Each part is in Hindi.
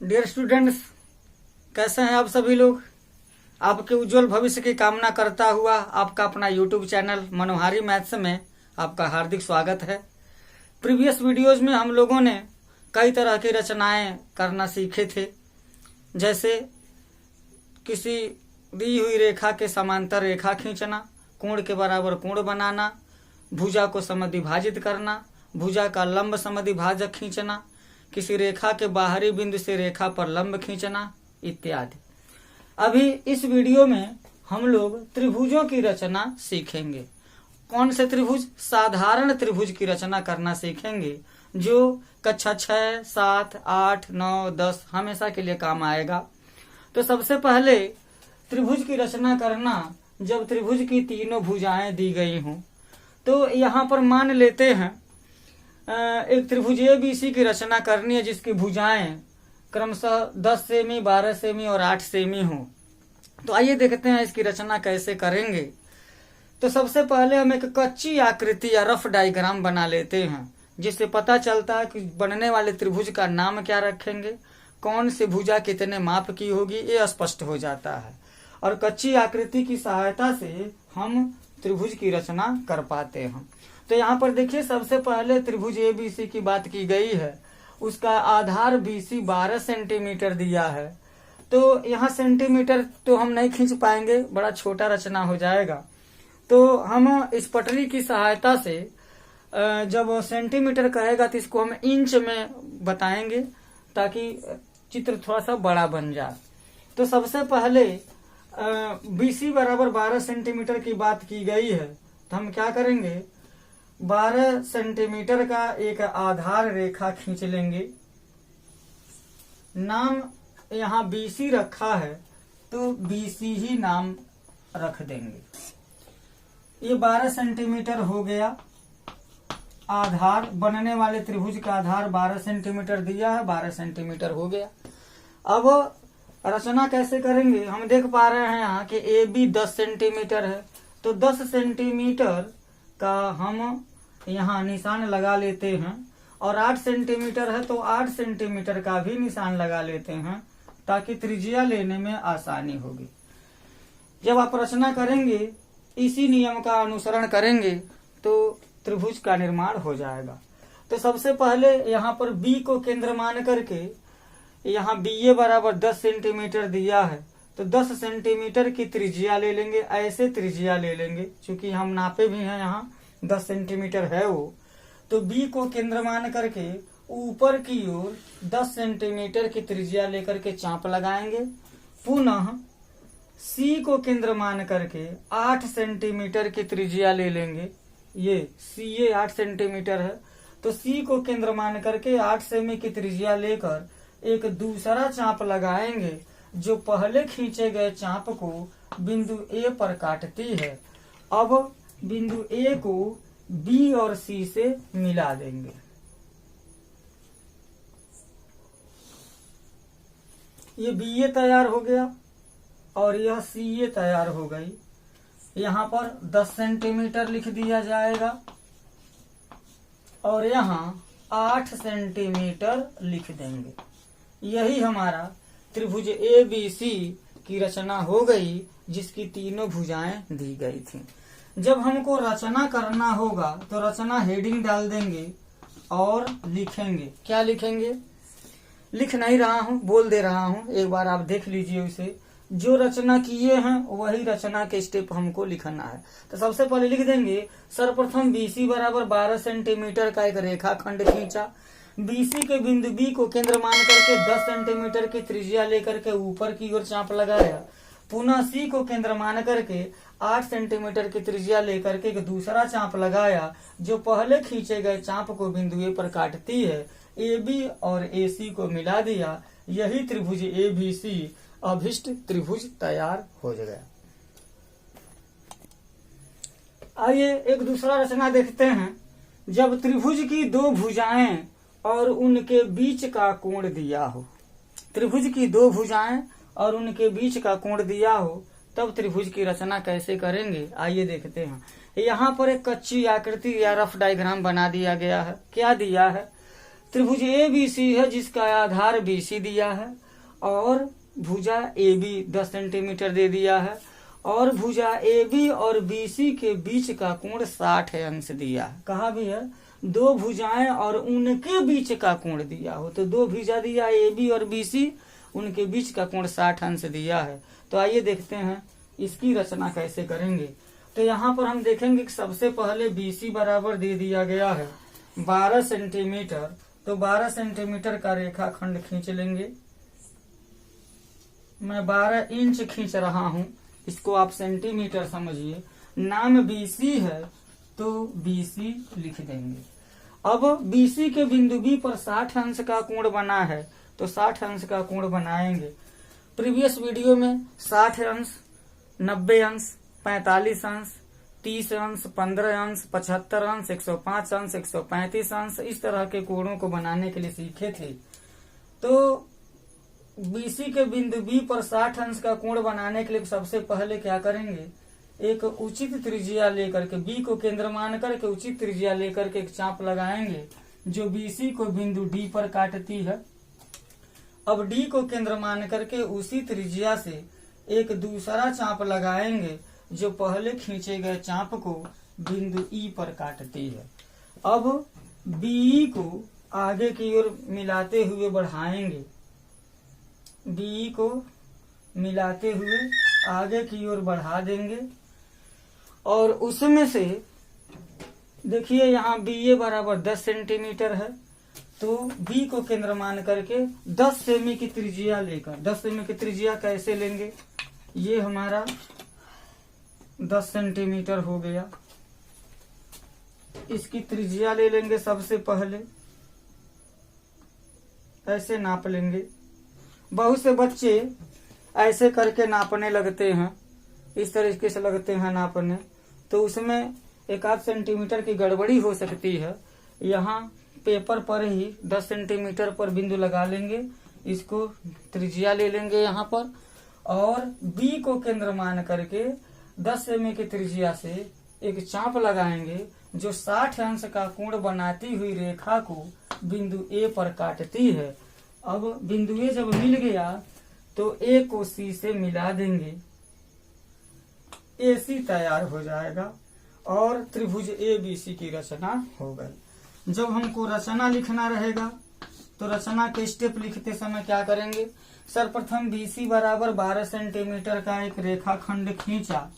डियर स्टूडेंट्स, कैसे हैं आप सभी लोग। आपके उज्जवल भविष्य की कामना करता हुआ आपका अपना यूट्यूब चैनल मनोहारी मैथ्स में आपका हार्दिक स्वागत है। प्रीवियस वीडियोज में हम लोगों ने कई तरह की रचनाएं करना सीखे थे, जैसे किसी दी हुई रेखा के समांतर रेखा खींचना, कोण के बराबर कोण बनाना, भुजा को समद्विभाजित करना, भुजा का लंब समद्विभाजक खींचना, किसी रेखा के बाहरी बिंदु से रेखा पर लंब खींचना इत्यादि। अभी इस वीडियो में हम लोग त्रिभुजों की रचना सीखेंगे। कौन से त्रिभुज? साधारण त्रिभुज की रचना करना सीखेंगे, जो कक्षा 6, 7, 8, 9, 10 हमेशा के लिए काम आएगा। तो सबसे पहले त्रिभुज की रचना करना, जब त्रिभुज की तीनों भुजाएं दी गई हों, तो यहाँ पर मान लेते हैं एक त्रिभुज ABC की रचना करनी है, जिसकी भुजाएं क्रमशः 10 सेमी, 12 सेमी और 8 सेमी हो। तो आइए देखते हैं इसकी रचना कैसे करेंगे। तो सबसे पहले हम एक कच्ची आकृति या रफ डायग्राम बना लेते हैं, जिससे पता चलता है कि बनने वाले त्रिभुज का नाम क्या रखेंगे, कौन सी भुजा कितने माप की होगी, ये स्पष्ट हो जाता है। और कच्ची आकृति की सहायता से हम त्रिभुज की रचना कर पाते हैं। तो यहाँ पर देखिए, सबसे पहले त्रिभुज ABC की बात की गई है। उसका आधार BC 12 सेंटीमीटर दिया है। तो यहाँ सेंटीमीटर तो हम नहीं खींच पाएंगे, बड़ा छोटा रचना हो जाएगा। तो हम इस पटरी की सहायता से जब सेंटीमीटर कहेगा तो इसको हम इंच में बताएंगे, ताकि चित्र थोड़ा सा बड़ा बन जाए। तो सबसे पहले BC बराबर 12 सेंटीमीटर की बात की गई है, तो हम क्या करेंगे, 12 सेंटीमीटर का एक आधार रेखा खींच लेंगे। नाम यहाँ BC रखा है, तो BC ही नाम रख देंगे। ये 12 सेंटीमीटर हो गया आधार। बनने वाले त्रिभुज का आधार 12 सेंटीमीटर दिया है, 12 सेंटीमीटर हो गया। अब रचना कैसे करेंगे, हम देख पा रहे हैं यहाँ कि AB 10 सेंटीमीटर है, तो 10 सेंटीमीटर का हम यहाँ निशान लगा लेते हैं। और 8 सेंटीमीटर है, तो 8 सेंटीमीटर का भी निशान लगा लेते हैं, ताकि त्रिज्या लेने में आसानी होगी। जब आप रचना करेंगे, इसी नियम का अनुसरण करेंगे, तो त्रिभुज का निर्माण हो जाएगा। तो सबसे पहले यहाँ पर B को केंद्र मान करके, यहाँ BA बराबर 10 सेंटीमीटर दिया है, तो 10 सेंटीमीटर की त्रिज्या ले लेंगे। ऐसे त्रिज्या ले लेंगे, क्योंकि हम नापे भी हैं, यहाँ 10 सेंटीमीटर है वो। तो B को केंद्र मान करके ऊपर की ओर 10 सेंटीमीटर की त्रिज्या लेकर के चाप लगाएंगे। पुनः C को केंद्र मान करके 8 सेंटीमीटर की त्रिज्या ले लेंगे। ये CA 8 सेंटीमीटर है, तो C को केंद्र मान करके 8 सेमी की त्रिज्या लेकर एक दूसरा चाप लगाएंगे, जो पहले खींचे गए चाप को बिंदु A पर काटती है। अब बिंदु A को B और C से मिला देंगे। ये BA तैयार हो गया और यह CA तैयार हो गई। यहाँ पर 10 सेंटीमीटर लिख दिया जाएगा और यहाँ 8 सेंटीमीटर लिख देंगे। यही हमारा त्रिभुज ABC की रचना हो गई, जिसकी तीनों भुजाएं दी गई थी। जब हमको रचना करना होगा, तो रचना हेडिंग डाल देंगे और लिखेंगे। क्या लिखेंगे? लिख नहीं रहा हूं, बोल दे रहा हूं, एक बार आप देख लीजिए उसे। जो रचना किए हैं वही रचना के स्टेप हमको लिखना है। तो सबसे पहले लिख देंगे, सर्वप्रथम BC बराबर 12 सेंटीमीटर का एक रेखा खंड खींचा। BC के बिंदु B को केंद्र मान करके 10 सेंटीमीटर की त्रिज्या लेकर के ऊपर की ओर चाप लगाया। पुनः C को केंद्र मान करके 8 सेंटीमीटर की त्रिज्या लेकर के एक दूसरा चाप लगाया, जो पहले खींचे गए चाप को बिंदु A पर काटती है। AB और AC को मिला दिया। यही त्रिभुज ABC अभिष्ट त्रिभुज तैयार हो गया। आइए एक दूसरा रचना देखते हैं। जब त्रिभुज की दो भुजाएं और उनके बीच का कोण दिया हो, त्रिभुज की दो भुजाएं और उनके बीच का कोण दिया हो, तब त्रिभुज की रचना कैसे करेंगे, आइए देखते हैं। यहाँ पर एक कच्ची आकृति या रफ डायग्राम बना दिया गया है। क्या दिया है? त्रिभुज ABC है जिसका आधार BC दिया है और भुजा AB 10 सेंटीमीटर दे दिया है और भुजा AB और BC के बीच का कोण 60 अंश दिया है। कहा भी है दो भुजाएं और उनके बीच का कोण दिया हो, तो दो भुजा दिया AB और BC, उनके बीच का कोण 60 अंश दिया है। तो आइए देखते हैं इसकी रचना कैसे करेंगे। तो यहाँ पर हम देखेंगे कि सबसे पहले BC बराबर दे दिया गया है 12 सेंटीमीटर, तो 12 सेंटीमीटर का रेखाखंड खींच लेंगे। मैं 12 इंच खींच रहा हूं, इसको आप सेंटीमीटर समझिए। नाम BC है तो BC लिख देंगे। अब BC के बिंदु B पर 60 अंश का कोण बना है, तो 60 अंश का कोण बनाएंगे। प्रीवियस वीडियो में 60 अंश, 90 अंश, 45 अंश, 30 अंश, 15 अंश, 75 अंश, 105 अंश, 135 अंश, इस तरह के कोणों को बनाने के लिए सीखे थे। तो BC के बिंदु B पर 60 अंश का कोण बनाने के लिए सबसे पहले क्या करेंगे, एक उचित त्रिज्या लेकर के B को केंद्र मान करके उचित त्रिज्या लेकर के एक चाप लगाएंगे जो BC को बिंदु D पर काटती है। अब D को केंद्र मान करके उसी त्रिज्या से एक दूसरा चाप लगाएंगे जो पहले खींचे गए चाप को बिंदु E पर काटती है। अब BE को आगे की ओर मिलाते हुए बढ़ाएंगे, BE को मिलाते हुए आगे की ओर बढ़ा देंगे और उसमें से देखिए यहाँ BA बराबर 10 सेंटीमीटर है, तो B को केंद्र मान करके 10 सेमी की त्रिज्या लेकर, 10 सेमी की त्रिज्या कैसे लेंगे, ये हमारा 10 सेंटीमीटर हो गया। इसकी त्रिज्या ले लेंगे, सबसे पहले ऐसे नाप लेंगे। बहुत से बच्चे ऐसे करके नापने लगते हैं, इस तरीके से लगते हैं नापने, तो उसमें 1-8 सेंटीमीटर की गड़बड़ी हो सकती है। यहाँ पेपर पर ही 10 सेंटीमीटर पर बिंदु लगा लेंगे, इसको त्रिज्या ले लेंगे यहाँ पर और B को केंद्र मान करके 10 सेमी की त्रिज्या से एक चाप लगाएंगे जो 60 अंश का कोण बनाती हुई रेखा को बिंदु A पर काटती है। अब बिंदु A जब मिल गया तो A को C से मिला देंगे, AC तैयार हो जाएगा और त्रिभुज ABC की रचना हो गई। जब हमको रचना लिखना रहेगा तो रचना के स्टेप लिखते समय क्या करेंगे, सर्वप्रथम BC बराबर 12 सेंटीमीटर का एक रेखाखंड खींचा,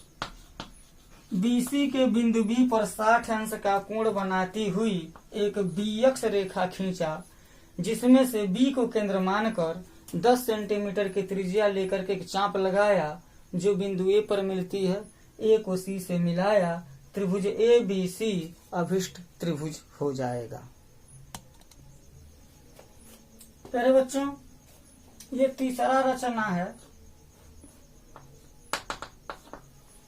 BC के बिंदु B पर 60 अंश का कोण बनाती हुई एक BX रेखा खींचा जिसमें से B को केंद्र मानकर 10 सेंटीमीटर की त्रिज्या लेकर के एक चाप लगाया जो बिंदु A पर मिलती है, A को C से मिलाया, त्रिभुज ABC अभिष्ट त्रिभुज हो जाएगा। प्यारे बच्चों, ये तीसरा रचना है।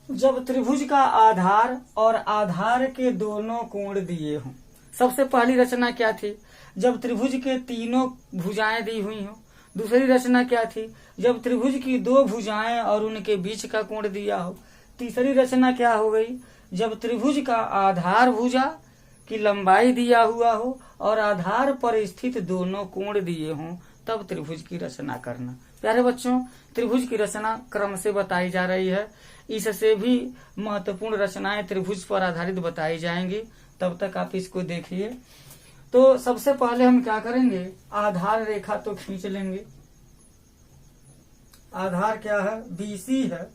जब त्रिभुज का आधार और आधार के दोनों कोण दिए हों। सबसे पहली रचना क्या थी, जब त्रिभुज के तीनों भुजाएं दी हुई हों। दूसरी रचना क्या थी, जब त्रिभुज की दो भुजाएं और उनके बीच का कोण दिया हो। तीसरी रचना क्या हो गई, जब त्रिभुज का आधार भुजा की लंबाई दिया हुआ हो और आधार पर स्थित दोनों कोण दिए हों, तब त्रिभुज की रचना करना। प्यारे बच्चों, त्रिभुज की रचना क्रम से बताई जा रही है। इससे भी महत्वपूर्ण रचनाएं त्रिभुज पर आधारित बताई जाएंगी, तब तक आप इसको देखिए। तो सबसे पहले हम क्या करेंगे, आधार रेखा तो खींच लेंगे। आधार क्या है, BC है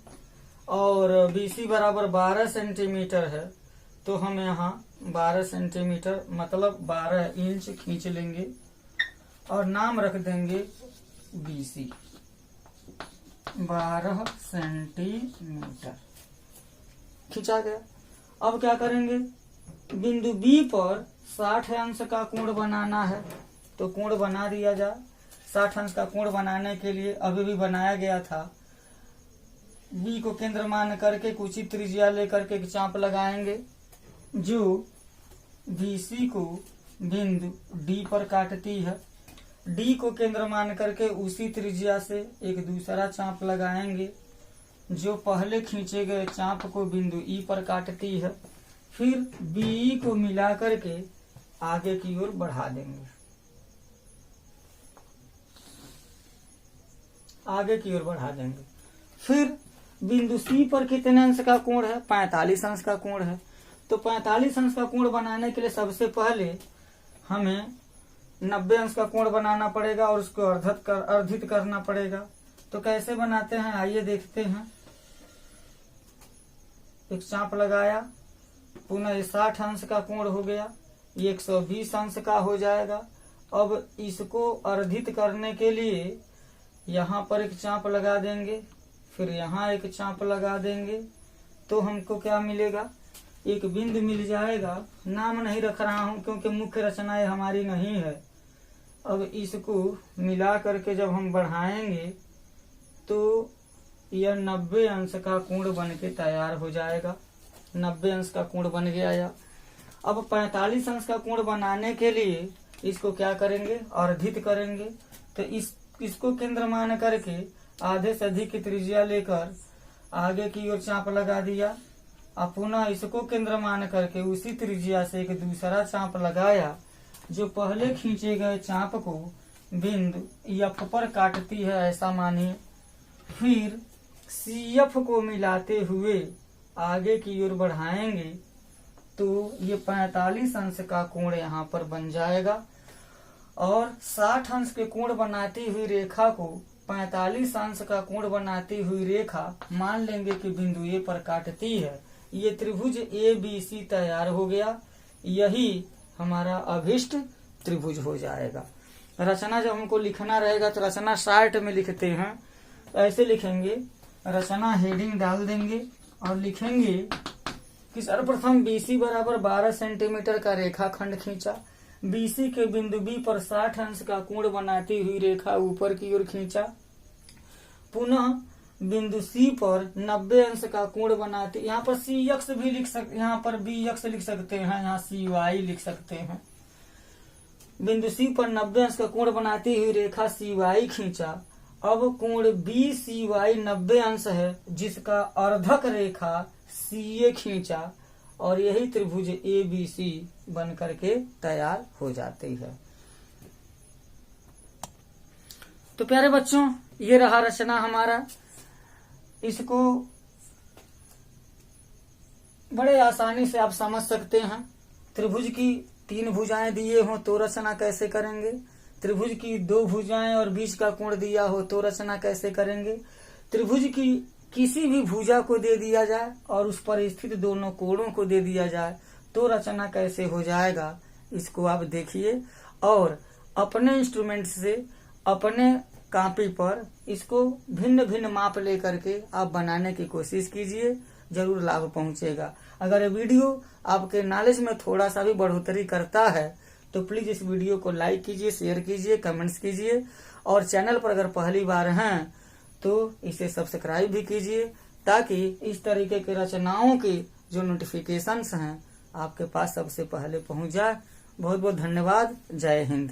और BC बराबर 12 सेंटीमीटर है, तो हम यहाँ 12 सेंटीमीटर मतलब 12 इंच खींच लेंगे और नाम रख देंगे BC 12 सेंटीमीटर खींचा गया। अब क्या करेंगे, बिंदु B पर 60 अंश का कोण बनाना है, तो कोण बना दिया जाए। 60 अंश का कोण बनाने के लिए अभी भी बनाया गया था। B को केंद्र मान करके उचित त्रिज्या लेकर के एक चाप लगाएंगे जो BC को बिंदु D पर काटती है। D को केंद्र मान करके उसी त्रिज्या से एक दूसरा चाप लगाएंगे जो पहले खींचे गए चाप को बिंदु E पर काटती है। फिर BE को मिला करके आगे की ओर बढ़ा देंगे। आगे की ओर बढ़ा देंगे। फिर बिंदु सी पर कितने अंश का कोण है? 45 अंश का कोण है। तो 45 अंश का कोण बनाने के लिए सबसे पहले हमें 90 अंश का कोण बनाना पड़ेगा और उसको अर्धित करना पड़ेगा। तो कैसे बनाते हैं आइए देखते हैं। एक चाप लगाया, पुनः ये 60 अंश का कोण हो गया, ये 120 अंश का हो जाएगा। अब इसको अर्धित करने के लिए यहाँ पर एक चाप लगा देंगे, फिर यहाँ एक चाप लगा देंगे, तो हमको क्या मिलेगा? एक बिंदु मिल जाएगा। नाम नहीं रख रहा हूं क्योंकि मुख्य रचनाएं हमारी नहीं है। अब इसको मिला करके जब हम बढ़ाएंगे तो यह 90 अंश का कोण बन के तैयार हो जाएगा। 90 अंश का कोण बन गया। अब 45 अंश का कोण बनाने के लिए इसको क्या करेंगे? अर्धित करेंगे। तो इसको केंद्र मान करके आधे से अधिक की त्रिज्या लेकर आगे की ओर चाप लगा दिया। अब पुनः इसको केंद्र मान करके उसी त्रिज्या से एक दूसरा चाप लगाया, जो पहले खींचे गए चाप को बिंदु एफ पर काटती है, ऐसा मानिए। फिर CF को मिलाते हुए आगे की ओर बढ़ाएंगे तो ये 45 अंश का कोण यहाँ पर बन जाएगा। और 60 अंश के कोण बनाती हुई रेखा को 45 अंश का कोण बनाती हुई रेखा मान लेंगे कि बिंदु ए पर काटती है। ये त्रिभुज ABC तैयार हो गया। यही हमारा अभिष्ट त्रिभुज हो जाएगा। रचना जब हमको लिखना रहेगा तो रचना शार्ट में लिखते हैं। ऐसे लिखेंगे, रचना हेडिंग डाल देंगे और लिखेंगे कि सर्वप्रथम BC बराबर 12 सेंटीमीटर का रेखाखंड खींचा। BC के बिंदु B पर 60 अंश का कोण बनाती हुई रेखा ऊपर की ओर खींचा। पुनः बिंदु C पर 90 अंश का कोण बनाती, यहाँ पर CX भी लिख सकते, यहाँ पर BX लिख सकते हैं, यहाँ CY लिख सकते हैं। बिंदु C पर 90 अंश का कोण बनाती हुई रेखा CY खींचा। अब कोण BCY 90 अंश है, जिसका अर्धक रेखा CA खींचा और यही त्रिभुज ABC बन करके तैयार हो जाती है। तो प्यारे बच्चों, ये रहा रचना हमारा। इसको बड़े आसानी से आप समझ सकते हैं। त्रिभुज की 3 भुजाएं दिए हो तो रचना कैसे करेंगे, त्रिभुज की 2 भुजाएं और बीच का कोण दिया हो तो रचना कैसे करेंगे, त्रिभुज की किसी भी भुजा को दे दिया जाए और उस पर स्थित दोनों कोणों को दे दिया जाए तो रचना कैसे हो जाएगा, इसको आप देखिए और अपने इंस्ट्रूमेंट से अपने कॉपी पर इसको भिन्न भिन्न माप लेकर के आप बनाने की कोशिश कीजिए, जरूर लाभ पहुंचेगा। अगर ये वीडियो आपके नॉलेज में थोड़ा सा भी बढ़ोतरी करता है तो प्लीज इस वीडियो को लाइक कीजिए, शेयर कीजिए, कमेंट्स कीजिए और चैनल पर अगर पहली बार हैं तो इसे सब्सक्राइब भी कीजिए, ताकि इस तरीके की रचनाओं के जो नोटिफिकेशंस हैं आपके पास सबसे पहले पहुंच जाए। बहुत बहुत धन्यवाद। जय हिंद।